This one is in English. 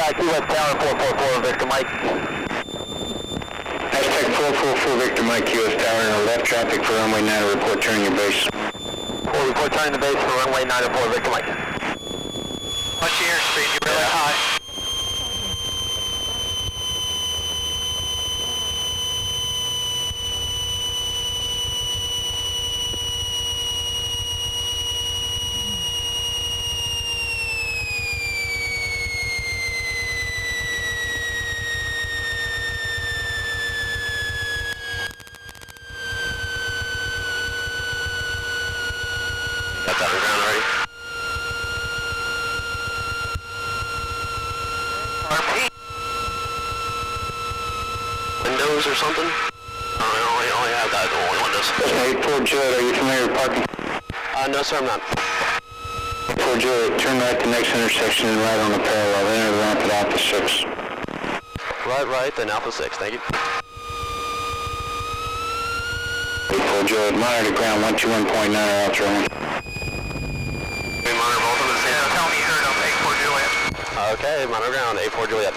Key West Tower 444, Victor Mike. Aztec 444, Victor Mike, Key West Tower, and left traffic for runway 9, report turning your base. Report turning the base for runway 94, Victor Mike. Watch your airspeed, you're really high. Got that on ground already. RP. Windows or something? I only have that only windows. Cessna 84 Juliet, are you familiar with parking? No sir, I'm not. 84 Juliet, turn right to the next intersection and right on the parallel, enter the ramp at Alpha 6. Right, then Alpha 6, thank you. 84 Juliet, monitor to ground 121.9 or Ultra 1. We monitor both of them. Yeah, tell me you heard him, 84 Juliet. Okay, monitor ground, 84 Juliet.